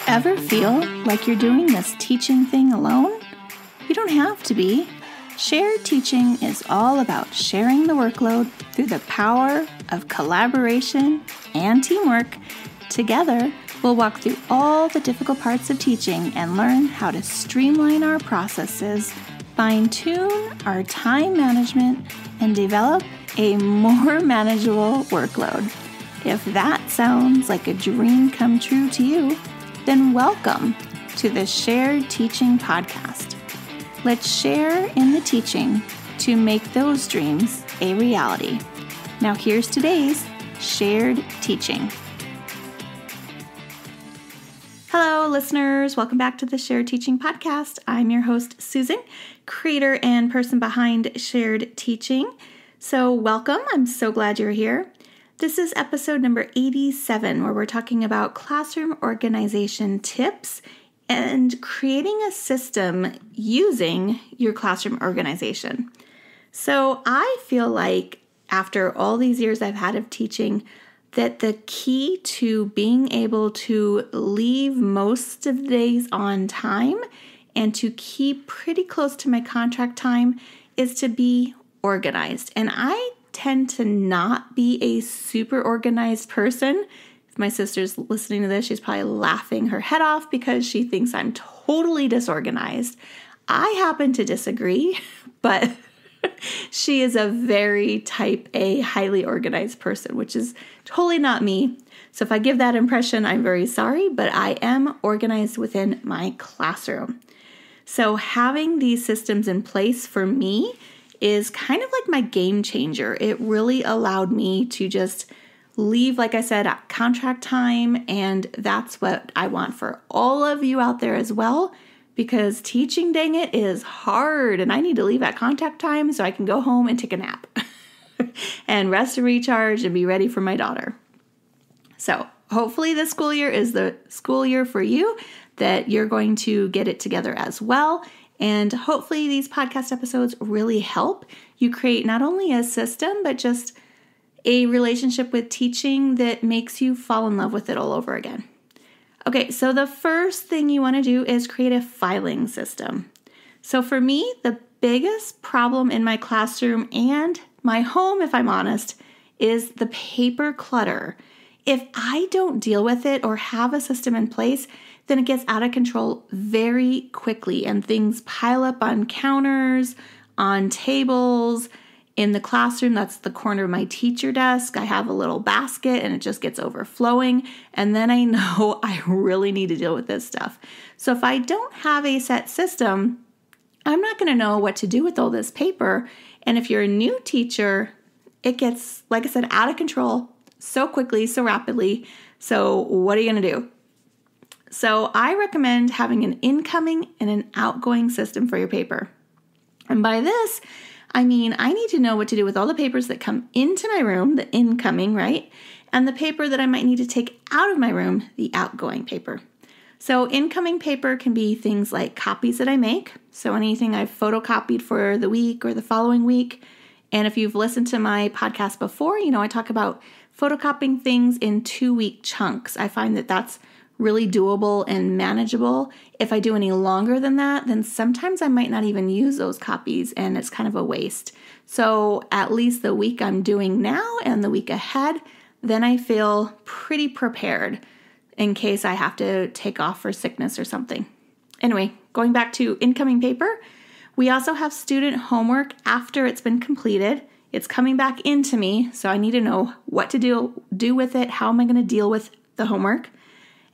Ever feel like you're doing this teaching thing alone? You don't have to be. Shared teaching is all about sharing the workload through the power of collaboration and teamwork. Together, we'll walk through all the difficult parts of teaching and learn how to streamline our processes, fine-tune our time management, and develop a more manageable workload. If that sounds like a dream come true to you, then welcome to the Shared Teaching Podcast. Let's share in the teaching to make those dreams a reality. Now here's today's Shared Teaching. Hello, listeners. Welcome back to the Shared Teaching Podcast. I'm your host, Susan, creator and person behind Shared Teaching. So welcome. I'm so glad you're here. This is episode number 87, where we're talking about classroom organization tips and creating a system using your classroom organization. So I feel like after all these years I've had of teaching, that the key to being able to leave most of the days on time and to keep pretty close to my contract time is to be organized. And I tend to not be a super organized person. If my sister's listening to this, she's probably laughing her head off because she thinks I'm totally disorganized. I happen to disagree, but she is a very type A, highly organized person, which is totally not me. So if I give that impression, I'm very sorry, but I am organized within my classroom. So having these systems in place for me is kind of like my game changer. It really allowed me to just leave, like I said, at contract time, and that's what I want for all of you out there as well, because teaching, dang it, is hard, and I need to leave at contract time so I can go home and take a nap and rest and recharge and be ready for my daughter. So hopefully this school year is the school year for you, that you're going to get it together as well. And hopefully these podcast episodes really help you create not only a system, but just a relationship with teaching that makes you fall in love with it all over again. Okay, so the first thing you want to do is create a filing system. So for me, the biggest problem in my classroom and my home, if I'm honest, is the paper clutter. If I don't deal with it or have a system in place, then it gets out of control very quickly and things pile up on counters, on tables. In the classroom, that's the corner of my teacher desk. I have a little basket and it just gets overflowing. And then I know I really need to deal with this stuff. So if I don't have a set system, I'm not going to know what to do with all this paper. And if you're a new teacher, it gets, like I said, out of control so quickly, so rapidly. So what are you going to do? So I recommend having an incoming and an outgoing system for your paper. And by this, I mean I need to know what to do with all the papers that come into my room, the incoming, right? And the paper that I might need to take out of my room, the outgoing paper. So incoming paper can be things like copies that I make. So anything I've photocopied for the week or the following week. And if you've listened to my podcast before, you know I talk about photocopying things in 2-week chunks. I find that that's really doable and manageable. If I do any longer than that, then sometimes I might not even use those copies and it's kind of a waste. So at least the week I'm doing now and the week ahead, then I feel pretty prepared in case I have to take off for sickness or something. Anyway, going back to incoming paper, we also have student homework after it's been completed. It's coming back into me, so I need to know what to do with it. How am I going to deal with the homework?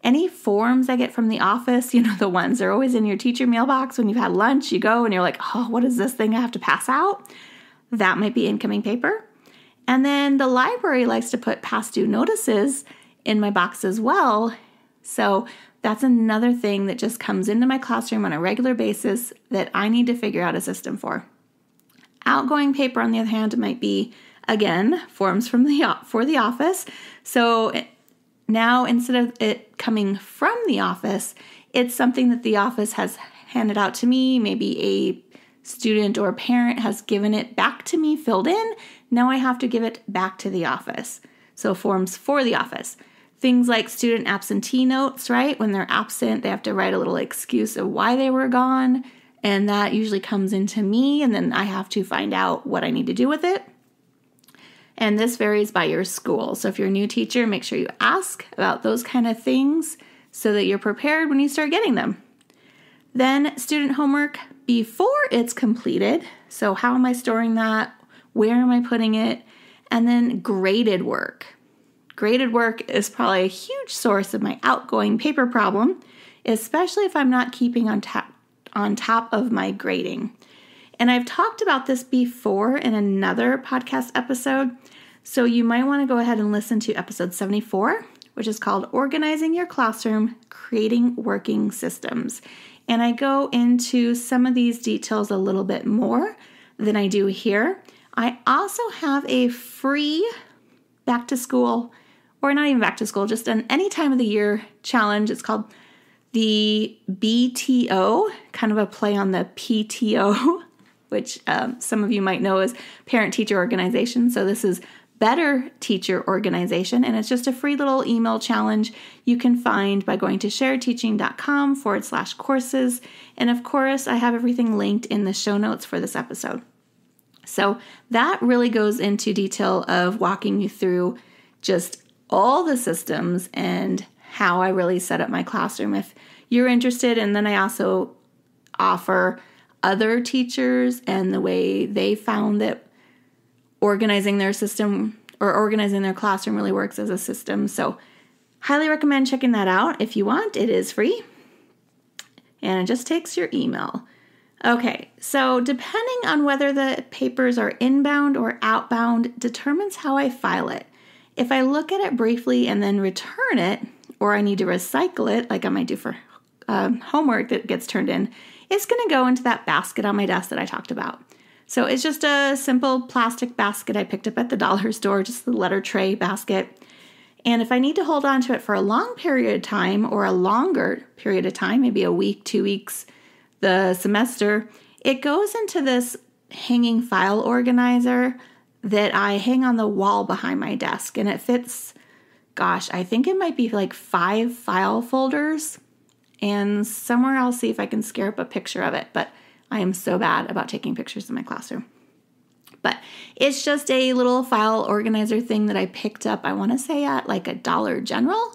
Any forms I get from the office, you know, the ones that are always in your teacher mailbox when you've had lunch, you go and you're like, oh, what is this thing I have to pass out? That might be incoming paper. And then the library likes to put past due notices in my box as well. So that's another thing that just comes into my classroom on a regular basis that I need to figure out a system for. Outgoing paper, on the other hand, might be, again, forms for the office. So now, instead of it coming from the office, it's something that the office has handed out to me. Maybe a student or parent has given it back to me, filled in. Now I have to give it back to the office. So forms for the office. Things like student absentee notes, right? When they're absent, they have to write a little excuse of why they were gone. And that usually comes into me, and then I have to find out what I need to do with it. And this varies by your school. So if you're a new teacher, make sure you ask about those kind of things so that you're prepared when you start getting them. Then student homework before it's completed. So how am I storing that? Where am I putting it? And then graded work. Graded work is probably a huge source of my outgoing paper problem, especially if I'm not keeping on top of my grading. And I've talked about this before in another podcast episode, so you might want to go ahead and listen to episode 74, which is called Organizing Your Classroom, Creating Working Systems. And I go into some of these details a little bit more than I do here. I also have a free back to school, or not even back to school, just an any time of the year challenge. It's called the BTO, kind of a play on the PTO, which some of you might know as parent-teacher organization. So this is Better Teacher Organization, and it's just a free little email challenge you can find by going to sharedteaching.com/courses. And of course, I have everything linked in the show notes for this episode. So that really goes into detail of walking you through just all the systems and how I really set up my classroom if you're interested. And then I also offer other teachers and the way they found that organizing their system or organizing their classroom really works as a system. So highly recommend checking that out if you want. It is free and it just takes your email. Okay, so depending on whether the papers are inbound or outbound determines how I file it. If I look at it briefly and then return it, or I need to recycle it like I might do for homework that gets turned in, it's going to go into that basket on my desk that I talked about. So it's just a simple plastic basket I picked up at the dollar store, just the letter tray basket. And if I need to hold on to it for a long period of time or a longer period of time, maybe a week, 2 weeks, the semester, it goes into this hanging file organizer that I hang on the wall behind my desk. And it fits, I think it might be like 5 file folders. And somewhere I'll see if I can scare up a picture of it. But I am so bad about taking pictures in my classroom. But it's just a little file organizer thing that I picked up, I want to say at like a Dollar General,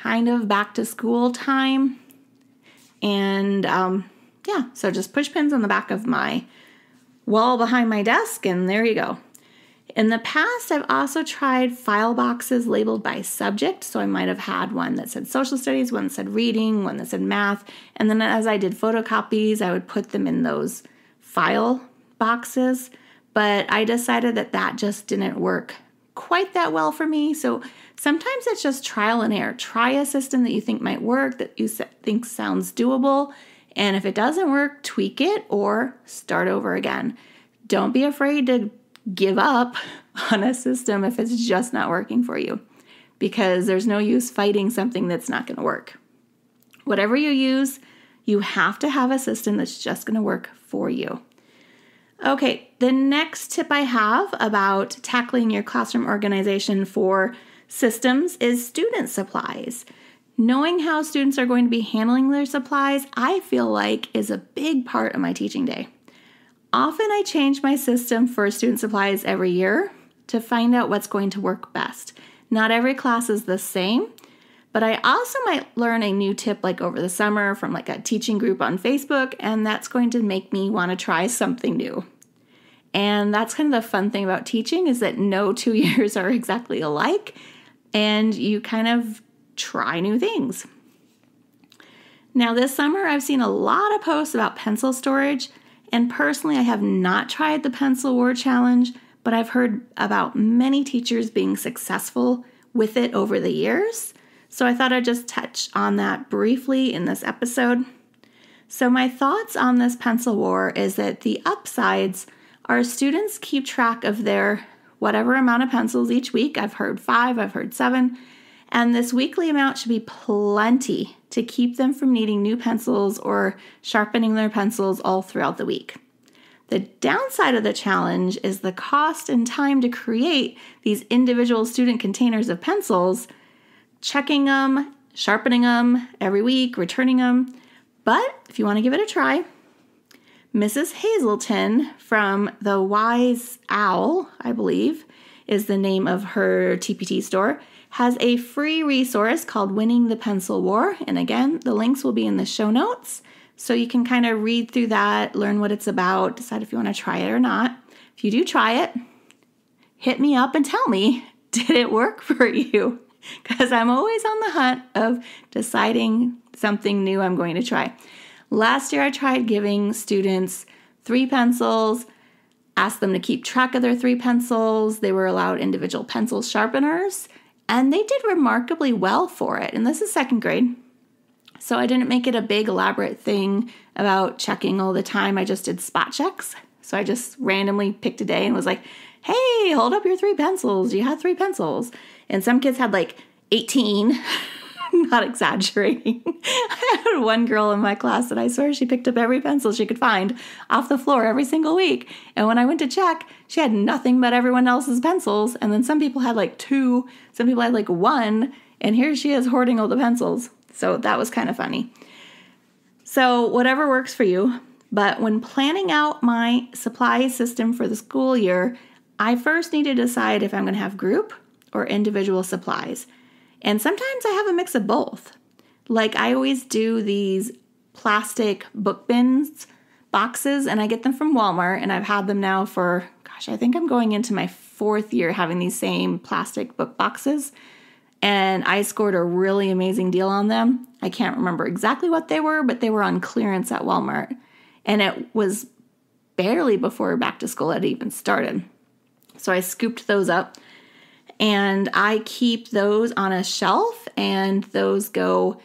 kind of back to school time. And so just push pins on the back of my wall behind my desk, and there you go. In the past, I've also tried file boxes labeled by subject. So I might have had one that said social studies, one that said reading, one that said math. And then as I did photocopies, I would put them in those file boxes. But I decided that just didn't work quite that well for me. So sometimes it's just trial and error. Try a system that you think might work, that you think sounds doable. And if it doesn't work, tweak it or start over again. Don't be afraid to give up on a system if it's just not working for you, because there's no use fighting something that's not going to work. Whatever you use, you have to have a system that's just going to work for you. Okay, the next tip I have about tackling your classroom organization for systems is student supplies. Knowing how students are going to be handling their supplies, I feel like, is a big part of my teaching day. Often I change my system for student supplies every year to find out what's going to work best. Not every class is the same, but I also might learn a new tip like over the summer from like a teaching group on Facebook, and that's going to make me want to try something new. And that's kind of the fun thing about teaching, is that no 2 years are exactly alike, and you kind of try new things. Now this summer I've seen a lot of posts about pencil storage, and personally I have not tried the pencil war challenge, but I've heard about many teachers being successful with it over the years. So I thought I'd just touch on that briefly in this episode. So my thoughts on this pencil war is that the upsides are students keep track of their whatever amount of pencils each week. I've heard 5, I've heard 7. And this weekly amount should be plenty to keep them from needing new pencils or sharpening their pencils all throughout the week. The downside of the challenge is the cost and time to create these individual student containers of pencils, checking them, sharpening them every week, returning them. But if you want to give it a try, Mrs. Hazelton from the Wise Owl, I believe, is the name of her TPT store, has a free resource called Winning the Pencil War. And again, the links will be in the show notes. So you can kind of read through that, learn what it's about, decide if you want to try it or not. If you do try it, hit me up and tell me, did it work for you? Because I'm always on the hunt of deciding something new I'm going to try. Last year, I tried giving students 3 pencils, asked them to keep track of their 3 pencils. They were allowed individual pencil sharpeners, and they did remarkably well for it. And this is 2nd grade, so I didn't make it a big elaborate thing about checking all the time. I just did spot checks. So I just randomly picked a day and was like, hey, hold up your 3 pencils. You had 3 pencils. And some kids had like 18. Not exaggerating. I had one girl in my class that I swear she picked up every pencil she could find off the floor every single week. And when I went to check, she had nothing but everyone else's pencils. And then some people had like 2, some people had like 1, and here she is hoarding all the pencils. So that was kind of funny. So whatever works for you. But when planning out my supply system for the school year, I first need to decide if I'm going to have group or individual supplies. And sometimes I have a mix of both. Like I always do these plastic book bins boxes, and I get them from Walmart, and I've had them now for, I think I'm going into my 4th year having these same plastic book boxes. And I scored a really amazing deal on them. I can't remember exactly what they were, but they were on clearance at Walmart. And it was barely before back to school had even started. So I scooped those up. And I keep those on a shelf, and those go,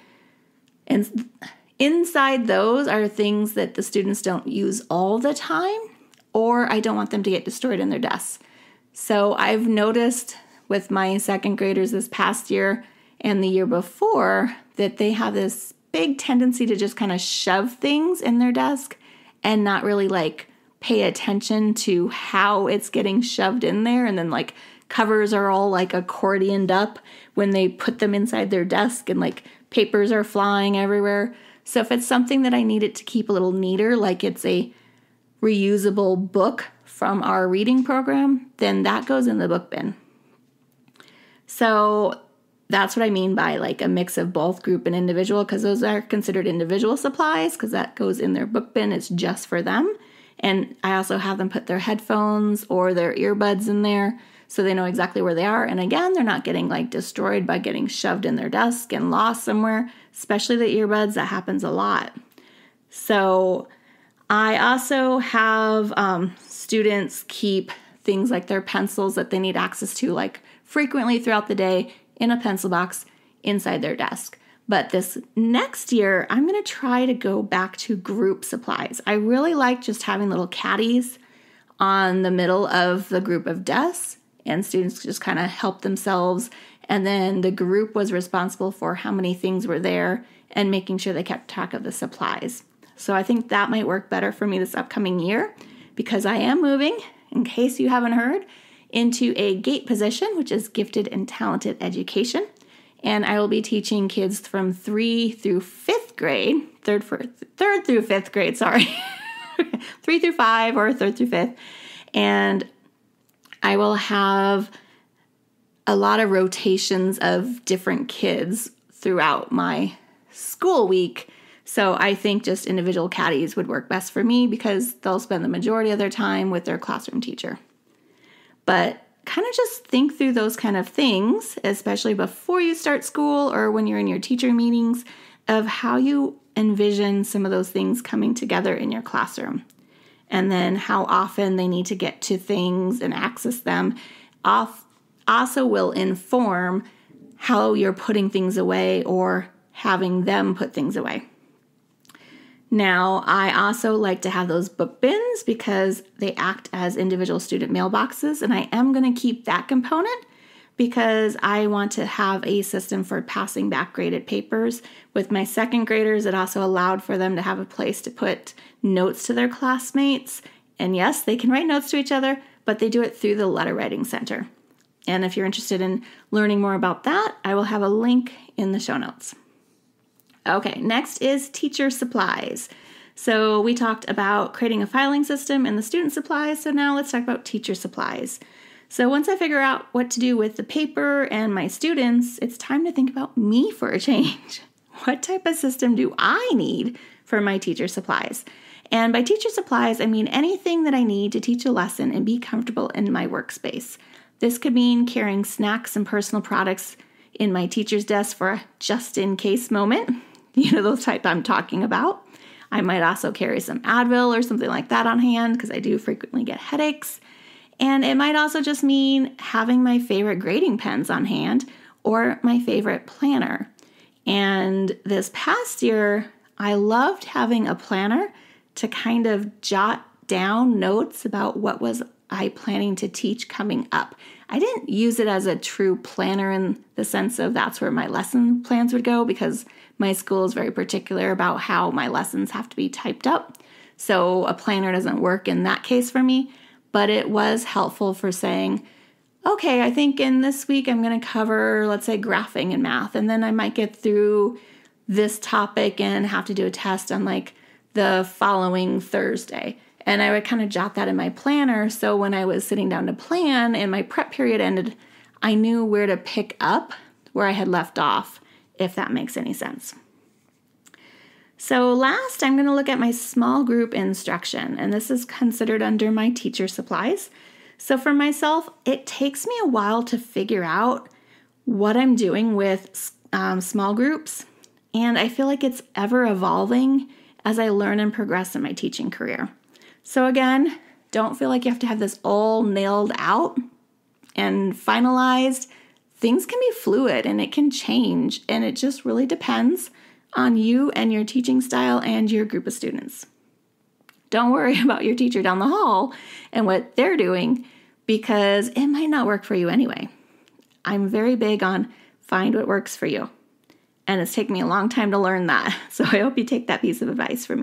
and inside those are things that the students don't use all the time, or I don't want them to get destroyed in their desks. So I've noticed with my 2nd graders this past year and the year before that they have this big tendency to just kind of shove things in their desk and not really like pay attention to how it's getting shoved in there, and then like covers are all like accordioned up when they put them inside their desk, and like papers are flying everywhere. So if it's something that I need it to keep a little neater, like it's a reusable book from our reading program, then that goes in the book bin. So that's what I mean by like a mix of both group and individual, because those are considered individual supplies because that goes in their book bin. It's just for them. And I also have them put their headphones or their earbuds in there so they know exactly where they are. And again, they're not getting like destroyed by getting shoved in their desk and lost somewhere, especially the earbuds. That happens a lot. So I also have students keep things like their pencils that they need access to like frequently throughout the day in a pencil box inside their desk. But this next year, I'm going to try to go back to group supplies. I really like just having little caddies on the middle of the group of desks, and students just kind of help themselves. And then the group was responsible for how many things were there and making sure they kept track of the supplies. So I think that might work better for me this upcoming year because I am moving, in case you haven't heard, into a GATE position, which is Gifted and Talented Education. And I will be teaching kids from 3 through 5th grade, third through 5th grade, 3 through 5 or 3rd through 5th. And I will have a lot of rotations of different kids throughout my school week. So I think just individual caddies would work best for me because they'll spend the majority of their time with their classroom teacher. But kind of just think through those kind of things, especially before you start school or when you're in your teacher meetings, of how you envision some of those things coming together in your classroom. And then how often they need to get to things and access them also will inform how you're putting things away or having them put things away. Now, I also like to have those book bins because they act as individual student mailboxes, and I am going to keep that component because I want to have a system for passing back graded papers. With my 2nd graders, it also allowed for them to have a place to put notes to their classmates And yes, they can write notes to each other, but they do it through the Letter Writing Center. And if you're interested in learning more about that, I will have a link in the show notes. Okay, next is teacher supplies. So we talked about creating a filing system and the student supplies, so now let's talk about teacher supplies. So once I figure out what to do with the paper and my students, it's time to think about me for a change. What type of system do I need for my teacher supplies? And by teacher supplies, I mean anything that I need to teach a lesson and be comfortable in my workspace. This could mean carrying snacks and personal products in my teacher's desk for a just-in-case moment. You know, those type I'm talking about. I might also carry some Advil or something like that on hand because I do frequently get headaches. And it might also just mean having my favorite grading pens on hand or my favorite planner. And this past year, I loved having a planner to kind of jot down notes about what was I planning to teach coming up. I didn't use it as a true planner in the sense of that's where my lesson plans would go because my school is very particular about how my lessons have to be typed up. So a planner doesn't work in that case for me. But it was helpful for saying, okay, I think in this week I'm going to cover, let's say, graphing in math, and then I might get through this topic and have to do a test on like the following Thursday. And I would kind of jot that in my planner, so when I was sitting down to plan and my prep period ended, I knew where to pick up where I had left off, if that makes any sense. So last, I'm going to look at my small group instruction, and this is considered under my teacher supplies. So for myself, it takes me a while to figure out what I'm doing with small groups, and I feel like it's ever evolving as I learn and progress in my teaching career. So again, don't feel like you have to have this all nailed out and finalized. Things can be fluid and it can change, and it just really depends on you and your teaching style and your group of students. Don't worry about your teacher down the hall and what they're doing because it might not work for you anyway. I'm very big on find what works for you. And it's taken me a long time to learn that. So I hope you take that piece of advice from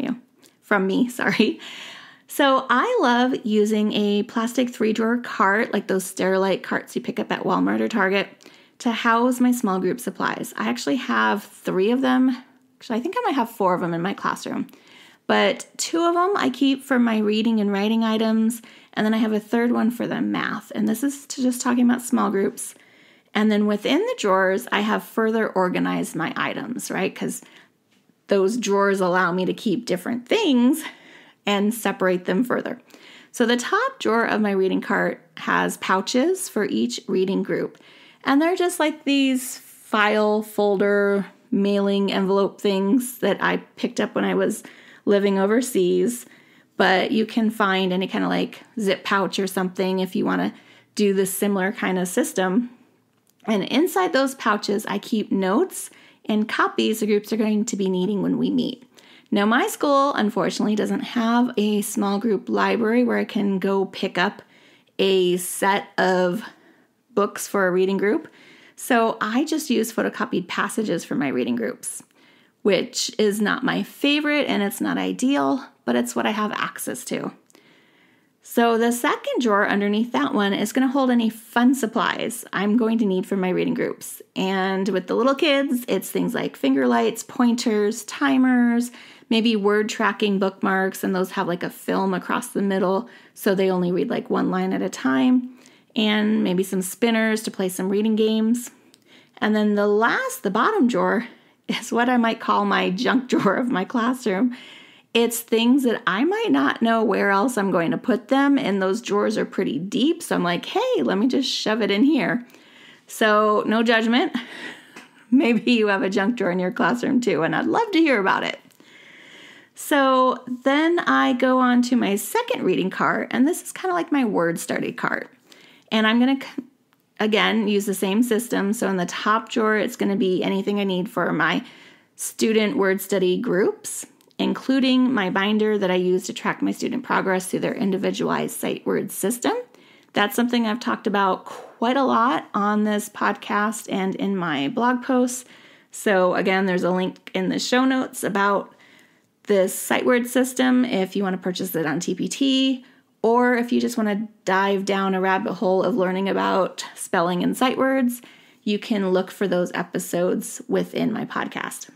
me. So I love using a plastic 3-drawer cart, like those Sterilite carts you pick up at Walmart or Target, to house my small group supplies. I actually have 3 of them. Actually, I think I might have 4 of them in my classroom. But 2 of them I keep for my reading and writing items, and then I have a 3rd one for the math. And this is just talking about small groups. And then within the drawers, I have further organized my items, right? Because those drawers allow me to keep different things and separate them further. So the top drawer of my reading cart has pouches for each reading group. And they're just like these file folder mailing envelope things that I picked up when I was living overseas. But you can find any kind of like zip pouch or something if you want to do this similar kind of system. And inside those pouches, I keep notes and copies the groups are going to be needing when we meet. Now, my school, unfortunately, doesn't have a small group library where I can go pick up a set of books for a reading group. So I just use photocopied passages for my reading groups, which is not my favorite and it's not ideal, but it's what I have access to. So the second drawer underneath that one is going to hold any fun supplies I'm going to need for my reading groups. And with the little kids, it's things like finger lights, pointers, timers, maybe word tracking bookmarks, and those have like a film across the middle so they only read like one line at a time, and maybe some spinners to play some reading games. And then the bottom drawer is what I might call my junk drawer of my classroom. It's things that I might not know where else I'm going to put them, and those drawers are pretty deep, so I'm like, hey, let me just shove it in here. So no judgment. Maybe you have a junk drawer in your classroom too, and I'd love to hear about it. So then I go on to my second reading cart, and this is kind of like my word study cart. And I'm going to, again, use the same system. So in the top drawer, it's going to be anything I need for my student word study groups, including my binder that I use to track my student progress through their individualized sight word system. That's something I've talked about quite a lot on this podcast and in my blog posts. So again, there's a link in the show notes about this sight word system if you want to purchase it on TPT, Or if you just want to dive down a rabbit hole of learning about spelling and sight words, you can look for those episodes within my podcast.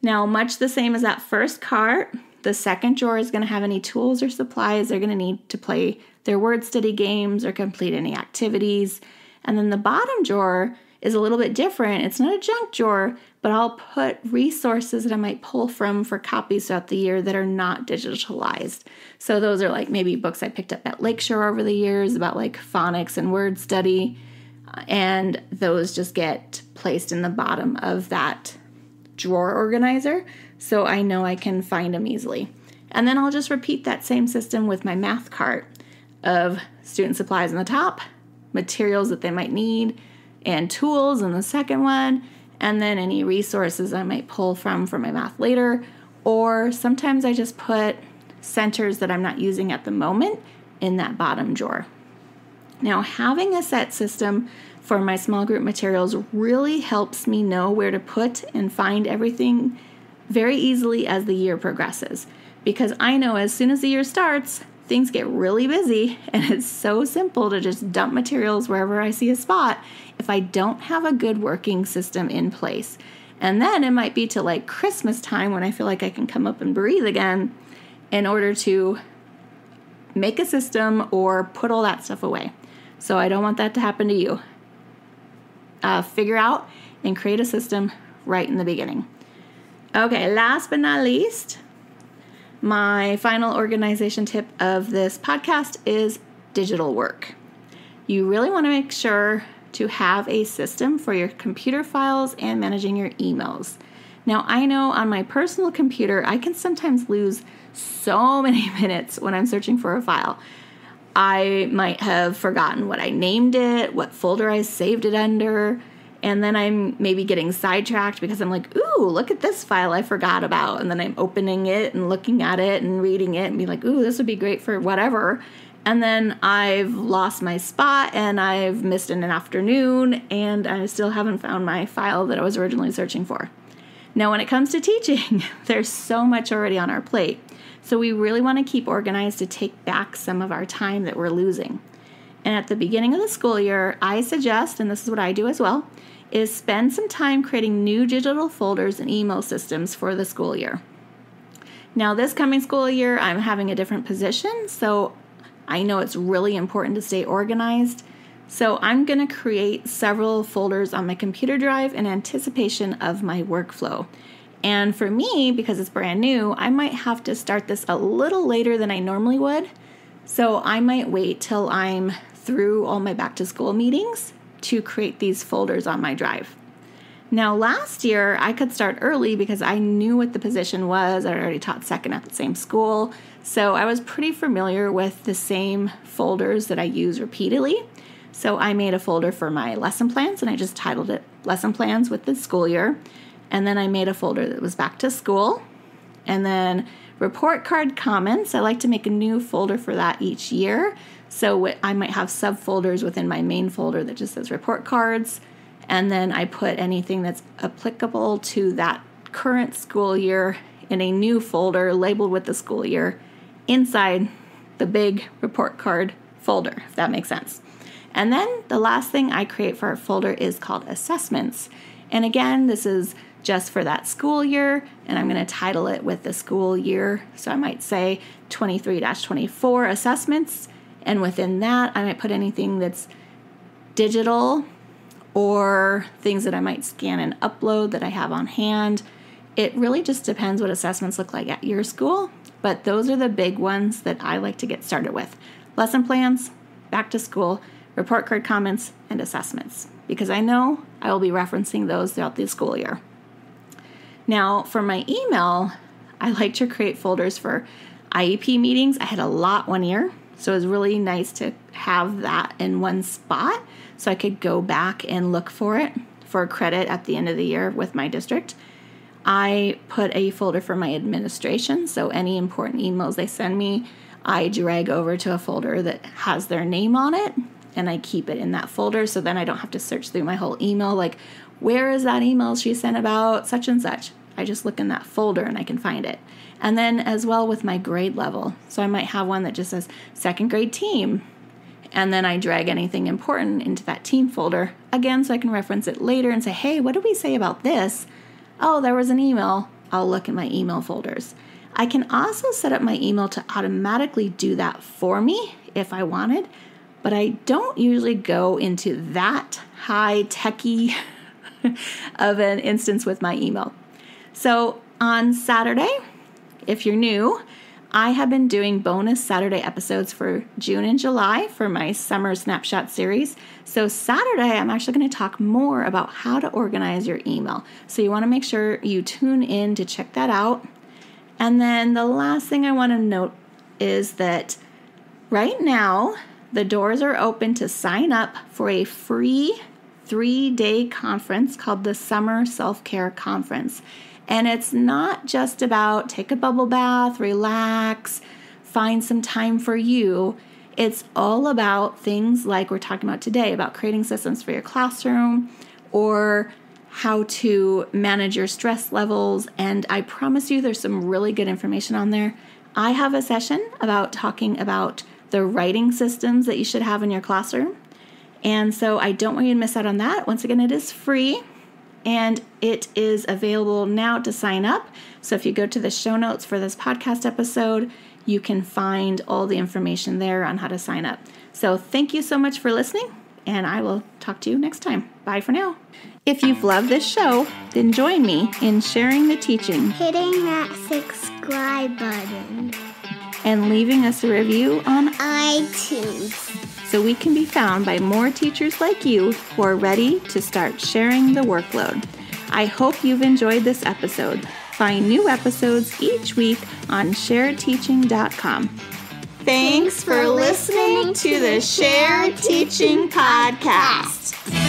Now, much the same as that first cart, the second drawer is going to have any tools or supplies they're going to need to play their word study games or complete any activities. And then the bottom drawer is a little bit different. It's not a junk drawer, but I'll put resources that I might pull from for copies throughout the year that are not digitalized. So those are like maybe books I picked up at Lakeshore over the years about like phonics and word study. And those just get placed in the bottom of that drawer organizer, so I know I can find them easily. And then I'll just repeat that same system with my math cart of student supplies in the top, materials that they might need, and tools in the second one, and then any resources I might pull from for my math later. Or sometimes I just put centers that I'm not using at the moment in that bottom drawer. Now, having a set system for my small group materials really helps me know where to put and find everything very easily as the year progresses. Because I know as soon as the year starts, things get really busy, and it's so simple to just dump materials wherever I see a spot if I don't have a good working system in place. And then it might be to like Christmas time when I feel like I can come up and breathe again in order to make a system or put all that stuff away. So I don't want that to happen to you. Figure out and create a system right in the beginning. Okay, last but not least, my final organization tip of this podcast is digital work. You really want to make sure to have a system for your computer files and managing your emails. Now, I know on my personal computer, I can sometimes lose so many minutes when I'm searching for a file. I might have forgotten what I named it, what folder I saved it under, and then I'm maybe getting sidetracked because I'm like, ooh, look at this file I forgot about, and then I'm opening it and looking at it and reading it and be like, ooh, this would be great for whatever, and then I've lost my spot and I've missed an afternoon and I still haven't found my file that I was originally searching for. Now, when it comes to teaching, there's so much already on our plate. So we really want to keep organized to take back some of our time that we're losing. And at the beginning of the school year, I suggest, and this is what I do as well, is spend some time creating new digital folders and email systems for the school year. Now, this coming school year, I'm having a different position, so I know it's really important to stay organized. So I'm going to create several folders on my computer drive in anticipation of my workflow. And for me, because it's brand new, I might have to start this a little later than I normally would. So I might wait till I'm through all my back to school meetings to create these folders on my drive. Now, last year, I could start early because I knew what the position was. I already taught second at the same school. So I was pretty familiar with the same folders that I use repeatedly. So I made a folder for my lesson plans, and I just titled it Lesson Plans with the School Year. And then I made a folder that was back to school. And then report card comments, I like to make a new folder for that each year. So I might have subfolders within my main folder that just says report cards. And then I put anything that's applicable to that current school year in a new folder labeled with the school year inside the big report card folder, if that makes sense. And then the last thing I create for our folder is called assessments. And again, this is just for that school year, and I'm going to title it with the school year. So I might say 23-24 assessments, and within that, I might put anything that's digital or things that I might scan and upload that I have on hand. It really just depends what assessments look like at your school, but those are the big ones that I like to get started with. Lesson plans, back to school, report card comments, and assessments, because I know I will be referencing those throughout the school year. Now, for my email, I like to create folders for IEP meetings. I had a lot one year, so it was really nice to have that in one spot so I could go back and look for it for credit at the end of the year with my district. I put a folder for my administration, so any important emails they send me, I drag over to a folder that has their name on it, and I keep it in that folder, so then I don't have to search through my whole email like, where is that email she sent about such and such? I just look in that folder and I can find it. And then as well with my grade level. So I might have one that just says second grade team. And then I drag anything important into that team folder again so I can reference it later and say, hey, what did we say about this? Oh, there was an email. I'll look at my email folders. I can also set up my email to automatically do that for me if I wanted, but I don't usually go into that high-techy of an instance with my email. So on Saturday, if you're new, I have been doing bonus Saturday episodes for June and July for my Summer Snapshot series. So Saturday, I'm actually going to talk more about how to organize your email. So you want to make sure you tune in to check that out. And then the last thing I want to note is that right now, the doors are open to sign up for a free 3-day conference called the Summer Self-Care Conference. And it's not just about take a bubble bath, relax, find some time for you. It's all about things like we're talking about today, about creating systems for your classroom or how to manage your stress levels. And I promise you there's some really good information on there. I have a session about talking about the writing systems that you should have in your classroom. And so I don't want you to miss out on that. Once again, it is free. And it is available now to sign up. So if you go to the show notes for this podcast episode, you can find all the information there on how to sign up. So thank you so much for listening, and I will talk to you next time. Bye for now. If you've loved this show, then join me in sharing the teaching, hitting that subscribe button, and leaving us a review on iTunes, so we can be found by more teachers like you who are ready to start sharing the workload. I hope you've enjoyed this episode. Find new episodes each week on sharedteaching.com. Thanks for listening to the Shared Teaching Podcast.